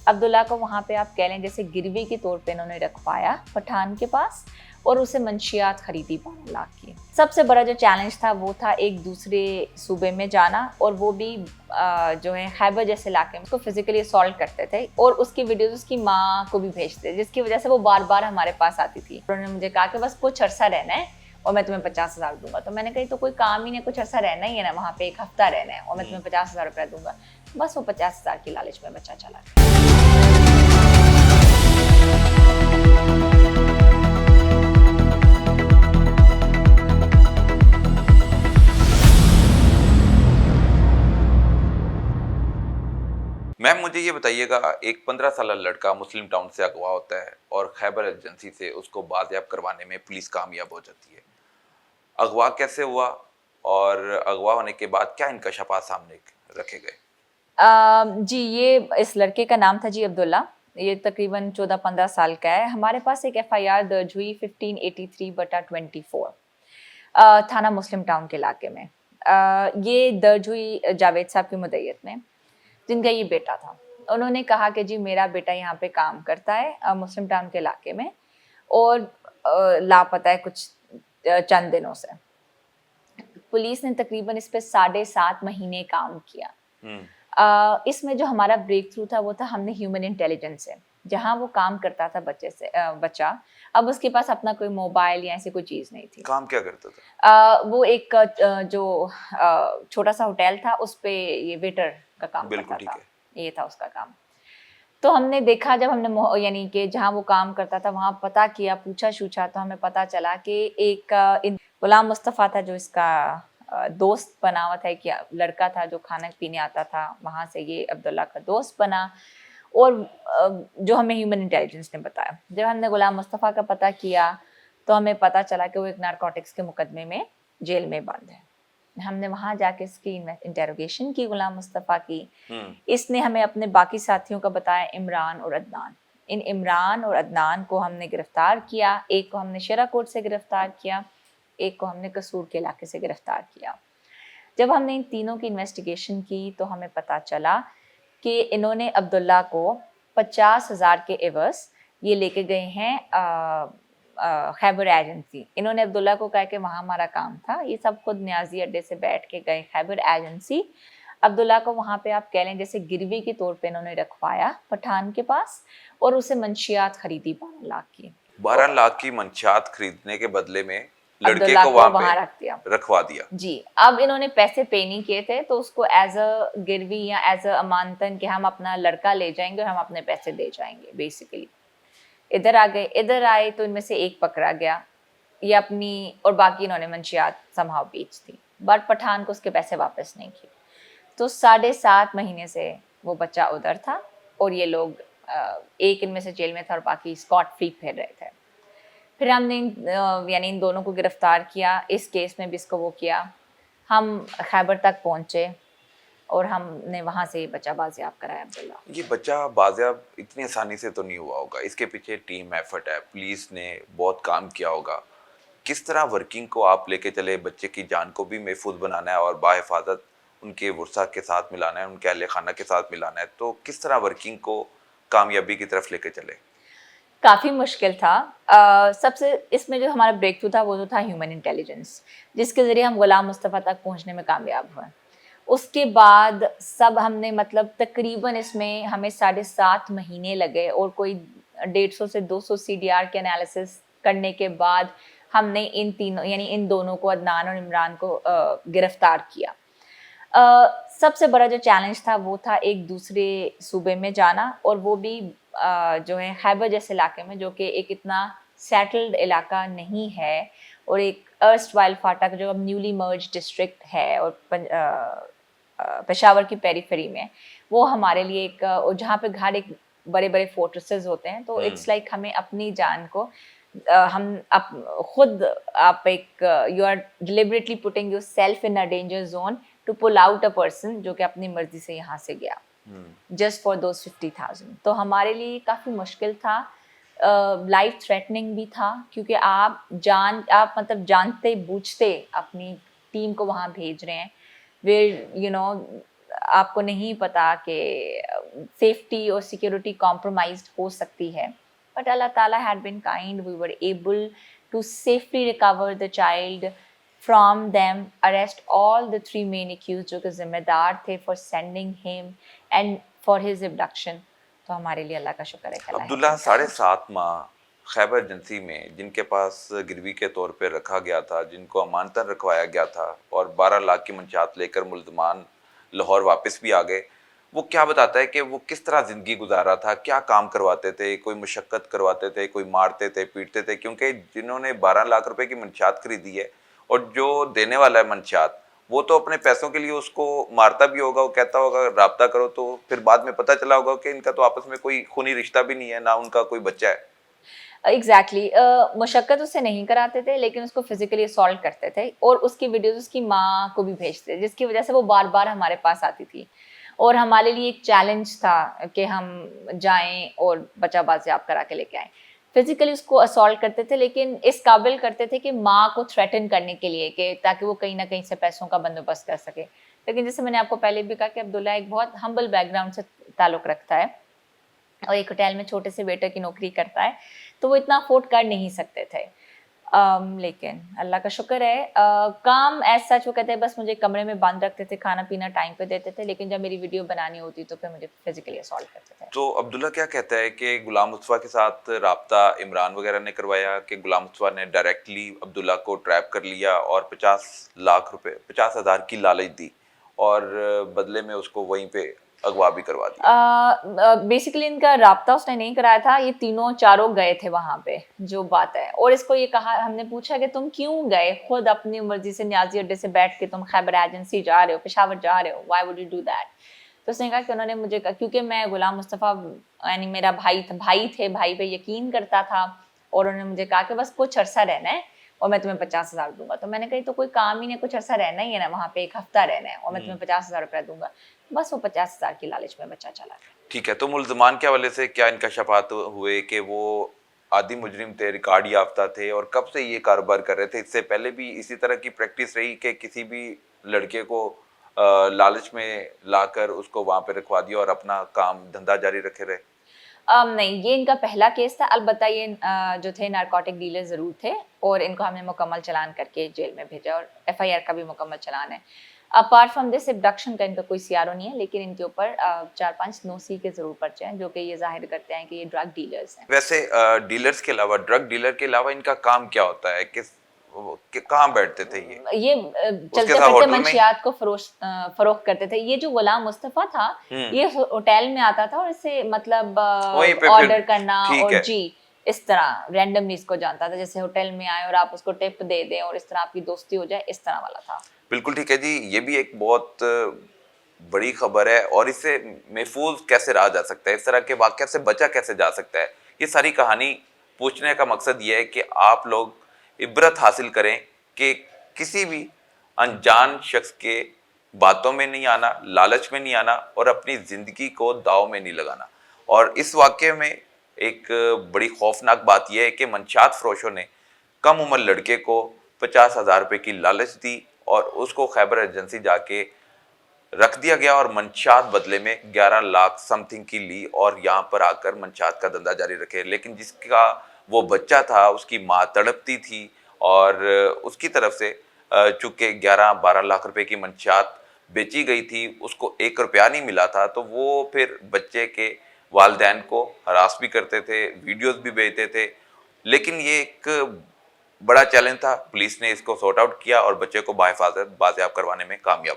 अब्दुल्ला को वहाँ पे आप कह लें जैसे गिरवी के तौर पे इन्होंने रखवाया पठान के पास और उसे मंशियात खरीदी 12 लाख की। सबसे बड़ा जो चैलेंज था वो था एक दूसरे सूबे में जाना, और वो भी जो है खैबर जैसे इलाके में उसको फिजिकली असॉल्ट करते थे और उसकी वीडियोस उसकी माँ को भी भेजते थे, जिसकी वजह से वो बार बार हमारे पास आती थी। उन्होंने मुझे कहा कि बस कुछ अरसा रहना है और मैं तुम्हें 50,000 दूंगा। तो मैंने कही तो कोई काम ही नहीं, कुछ अरसा रहना ही है ना, वहाँ पे 1 हफ्ता रहना है और मैं तुम्हें 50,000 रुपया दूंगा। बस वो 50,000 की लालच में बच्चा चला गया। मैम मुझे ये बताइएगा, एक 15 साल लड़का मुस्लिम टाउन से अगवा होता है और खैबर एजेंसी से उसको बाजियाब करवाने में पुलिस कामयाब हो जाती है। अगवा कैसे हुआ और अगवा होने के बाद क्या इंकशाफात सामने रखे गए? जी, ये इस लड़के का नाम था जी अब्दुल्ला। ये तकरीबन 14-15 साल का है। हमारे पास एक एफआईआर दर्ज हुई 1583/24 थाना मुस्लिम टाउन के इलाके में। ये दर्ज हुई जावेद साहब की मुद्दईयत में, जिनका ये बेटा था। उन्होंने कहा कि जी मेरा बेटा यहाँ पे काम करता है मुस्लिम टाउन के इलाके में और लापता है कुछ चंद दिनों से। पुलिस ने तकरीबन इस पे 7.5 महीने काम किया। इसमें जो हमारा ब्रेक थ्रू था वो था हमने ह्यूमन इंटेलिजेंस से, जहाँ वो काम करता था बच्चा, अब उसके पास अपना कोई मोबाइल या ऐसी कोई चीज़ नहीं थी। काम क्या करता था? वो एक जो छोटा सा होटल था उस पे ये वेटर का काम बिल्कुल करता ठीक था, है। ये था उसका काम। तो हमने देखा, जब हमने यानी कि जहाँ वो काम करता था वहाँ पता किया, पूछा छूछा, तो हमें पता चला कि एक गुलाम मुस्तफ़ा था जो इसका दोस्त बना हुआ था, एक लड़का था जो खाना पीने आता था, वहाँ से ये अब्दुल्ला का दोस्त बना। और जो हमें ह्यूमन इंटेलिजेंस ने बताया, जब हमने गुलाम मुस्तफ़ा का पता किया तो हमें पता चला कि वो एक नारकोटिक्स के मुकदमे में जेल में बंद है। हमने वहाँ जाके इसकी इंटेरोगेशन की, गुलाम मुस्तफ़ा की। इसने हमें अपने बाकी साथियों का बताया, इमरान और अदनान। इन इमरान और अदनान को हमने गिरफ्तार किया, एक को हमने शेराकोट से गिरफ्तार किया, एक को हमने कसूर के इलाके से गिरफ्तार किया। जब हमने इन तीनों की इन्वेस्टिगेशन की तो हमें पता चला कि इन्होंने अब्दुल्ला को 50,000 के एवज ये लेके गए हैं खैबर एजेंसी। इन्होंने अब्दुल्ला को कहा कि वहाँ हमारा काम था, ये सब खुद न्याजी अड्डे से बैठ के गए खैबर एजेंसी। अब्दुल्ला को वहाँ पे आप कह लें जैसे गिरवी के तौर पे इन्होंने रखवाया पठान के पास और उसे मंशियात खरीदी 12 लाख की। 12 लाख की मंशियात खरीदने के बदले में लड़के अब्दुल्ला को को वहां पे वहाँ रख दिया, रखवा दिया। जी। अब इन्होंने पैसे पे नहीं किए थे तो उसको एज अ गिरवी या एज अ अमानतन कि हम अपना लड़का ले जाएंगे और हम अपने पैसे दे जाएंगे। बेसिकली इधर आ गए, इधर आए तो इनमें से एक पकड़ा गया, ये अपनी, और बाकी इन्होंने मंशियात समहाउ बेच दी, बट पठान को उसके पैसे वापस नहीं किए। तो 7.5 महीने से वो बच्चा उधर था और ये लोग एक इनमें से जेल में था और बाकी स्कॉट फ्री फिर रहे थे। फिर हमने यानी इन दोनों को गिरफ्तार किया, इस केस में भी इसको वो किया। हम खैबर तक पहुंचे और हमने वहाँ से बच्चा बाजियाब कराया अब्दुल्ला। ये बच्चा बाजियाब इतनी आसानी से तो नहीं हुआ होगा, इसके पीछे टीम एफर्ट है, पुलिस ने बहुत काम किया होगा। किस तरह वर्किंग को आप लेके चले? बच्चे की जान को भी महफूज बनाना है और बाहिफाजत उनके वर्सा के साथ मिलाना है, उनके अहले खाना के साथ मिलाना है, तो किस तरह वर्किंग को कामयाबी की तरफ लेके चले? काफ़ी मुश्किल था। सबसे इसमें जो हमारा ब्रेक थ्रू था वो जो था ह्यूमन इंटेलिजेंस, जिसके ज़रिए हम गुलाम मुस्तफ़ा तक पहुंचने में कामयाब हुए। उसके बाद सब हमने मतलब तकरीबन इसमें हमें 7.5 महीने लगे और कोई 150 से 200 सीडीआर के एनालिसिस करने के बाद हमने इन तीनों यानी इन दोनों को, अदनान और इमरान को गिरफ्तार किया। सबसे बड़ा जो चैलेंज था वो था एक दूसरे सूबे में जाना, और वो भी जो है खैबर जैसे इलाके में, जो कि एक इतना सेटल्ड इलाका नहीं है, और एक अर्स्ट वाइल फाटक जो अब न्यूली मर्ज डिस्ट्रिक्ट है और पेशावर की पेरीफेरी में, वो हमारे लिए एक, जहाँ पे घर एक बड़े बड़े फोर्ट्रेसेस होते हैं, तो इट्स लाइक हमें अपनी जान को हम खुद आप एक you are deliberately putting yourself in a danger zone to pull out a person जो कि अपनी मर्जी से यहाँ से गया जस्ट फॉर दोज 50,000। तो हमारे लिए काफ़ी मुश्किल था, लाइफ थ्रेटनिंग भी था, क्योंकि आप मतलब जानते बूझते अपनी टीम को वहाँ भेज रहे हैं, वेयर यू नो आपको नहीं पता कि सेफ्टी और सिक्योरिटी कॉम्प्रोमाइज्ड हो सकती है, but Allah Ta'ala had been kind, we were able to safely recover the child from them, arrest all the 3 men accused जो कि जिम्मेदार थे for sending him and for his abduction. तो हमारे लिए अल्लाह का शुक्र है कि अल्लाह अब्दुल्ला had been kind. 7.5 माह खैबर एजेंसी में जिनके पास गिरवी के तौर पे रखा गया था, जिनको अमानतन रखवाया गया था और 12 लाख की मंशात लेकर मुल्ज़मान लाहौर वापस भी आ गए, वो क्या बताता है कि वो किस तरह ज़िंदगी गुजार रहा था, क्या काम करवाते थे, कोई मुशक्क़त करवाते थे, कोई मारते थे, पीटते थे, क्योंकि जिन्होंने 12 लाख रुपए की मंशात खरीदी है और जो देने वाला है मंशात, वो तो अपने पैसों के लिए उसको मारता भी होगा, वो कहता होगा राब्ता करो, तो फिर बाद में पता चला होगा कि इनका तो आपस में कोई खूनी रिश्ता भी नहीं है, ना उनका कोई बच्चा है। एग्जैक्टली मुशक्कत उससे नहीं कराते थे, लेकिन उसको फिजिकली असॉल्ट करते थे और उसकी वीडियोस उसकी माँ को भी भेजते थे, जिसकी वजह से वो बार बार हमारे पास आती थी और हमारे लिए एक चैलेंज था कि हम जाएं और बच्चा बाजियाब करा के लेके आए। फिजिकली उसको असॉल्ट करते थे, लेकिन इस काबिल करते थे कि माँ को थ्रेटन करने के लिए, कि ताकि वो कहीं ना कहीं से पैसों का बंदोबस्त कर सके। लेकिन जैसे मैंने आपको पहले भी कहा कि अब्दुल्ला एक बहुत हम्बल बैकग्राउंड से ताल्लुक़ रखता है और एक होटल में छोटे से वेटर की नौकरी करता है, तो वो इतना अफोर्ड कर नहीं सकते थे। लेकिन अल्लाह का शुक्र है, काम एज सच वो कहते हैं बस मुझे कमरे में बंद रखते थे, खाना पीना टाइम पे देते थे, लेकिन जब मेरी वीडियो बनानी होती तो फिर मुझे फिजिकली असॉल्ट करते थे। तो अब्दुल्ला क्या कहता है कि गुलाम मुस्तफ़ा के साथ राब्ता इमरान वगैरह ने करवाया कि गुलाम मुस्तफ़ा ने डायरेक्टली अब्दुल्ला को ट्रैप कर लिया और 50 लाख रुपए 50,000 की लालच दी और बदले में उसको वहीं पे अगवा भी करवा दिया? बेसिकली इनका राब्ता उसने नहीं कराया था, ये तीनों चारों गए थे वहां पे, जो बात है। और इसको ये कहा, हमने पूछा कि तुम क्यों गए, खुद अपनी मर्जी से न्याजी अड्डे से बैठ के तुम खैबर एजेंसी जा रहे हो, पेशावर जा रहे हो, why would you do that? तो उसने कहा कि उन्होंने मुझे कहा, क्योंकि मैं गुलाम मुस्तफ़ा यानी मेरा भाई था, भाई पे यकीन करता था और उन्होंने मुझे कहा कि बस कुछ अरसा रहना है और मैं तुम्हें 50,000 दूंगा। तो मैंने कही तो कोई काम ही नहीं, कुछ अरसा रहना ही है ना, वहाँ पे 1 हफ्ता रहना है और मैं तुम्हें 50,000 रुपया दूंगा। बस वो 50,000 की लालच में बच्चा चला गया। ठीक है, तो मुल्ज़मान के हवाले से क्या इंकशाफात हुए कि वो आदि मुजरिम थे, रिकॉर्ड याफ्ता थे और कब से ये कारोबार कर रहे थे? इससे पहले भी इसी तरह की प्रैक्टिस रही कि किसी भी लड़के को लालच में लाकर उसको वहाँ पे रखवा दिया और अपना काम धंधा जारी रखे रहे? नहीं, ये इनका पहला केस था। अलबत्ता ये जो थे नारकोटिक डीलर ज़रूर थे और इनको हमने मुकम्मल चालान करके जेल में भेजा और एफआईआर का भी मुकम्मल चालान है। अपार्ट फ्रॉम दिस एबडक्शन का इनका कोई सीआरओ नहीं है, लेकिन इनके ऊपर 4-5 नो-सी के ज़रूर पर्चे हैं, जो कि ये ज़ाहिर करते हैं कि ये ड्रग डीलर्स हैं। वैसे डीलर्स के अलावा, ड्रग डीलर के अलावा इनका काम क्या होता है? कहाँ बैठते थे ये? ये उसके चलते साथ फिरते होटल में ही? मंशियात को फरोख्त करते थे। ये जो गुलाम मुस्तफ़ा था, ये होटल में आता था और इससे मतलब वहीं पे ऑर्डर फिर करना ठीक और है। जी इस तरह रैंडमली इसको जानता था, जैसे होटल में आए और आप उसको टिप दे दें और इस तरह आपकी दोस्ती हो जाए, इस तरह वाला था। बिल्कुल ठीक है जी, ये भी एक बहुत बड़ी खबर है और इससे महफूज कैसे रहा जा सकता है, इस तरह के वाक़या से बचा कैसे जा सकता है? ये सारी कहानी पूछने का मकसद ये है कि आप लोग इबरत हासिल करें कि किसी भी अनजान शख्स के बातों में नहीं आना, लालच में नहीं आना और अपनी ज़िंदगी को दाव में नहीं लगाना। और इस वाक़ये में एक बड़ी खौफनाक बात यह है कि मंशात फरोशों ने कम उम्र लड़के को 50,000 रुपये की लालच दी और उसको खैबर एजेंसी जाके रख दिया गया और मंशात बदले में 11 लाख समथिंग की ली और यहाँ पर आकर मंशात का धंधा जारी रखे। लेकिन जिसका वो बच्चा था, उसकी माँ तड़पती थी और उसकी तरफ से चूँकि 11-12 लाख रुपए की मंशात बेची गई थी, उसको 1 रुपया नहीं मिला था, तो वो फिर बच्चे के वालिदैन को हरास भी करते थे, वीडियोस भी भेजते थे। लेकिन ये एक बड़ा चैलेंज था, पुलिस ने इसको सॉर्ट आउट किया और बच्चे को बाहिफाजत बाजियाब करवाने में कामयाब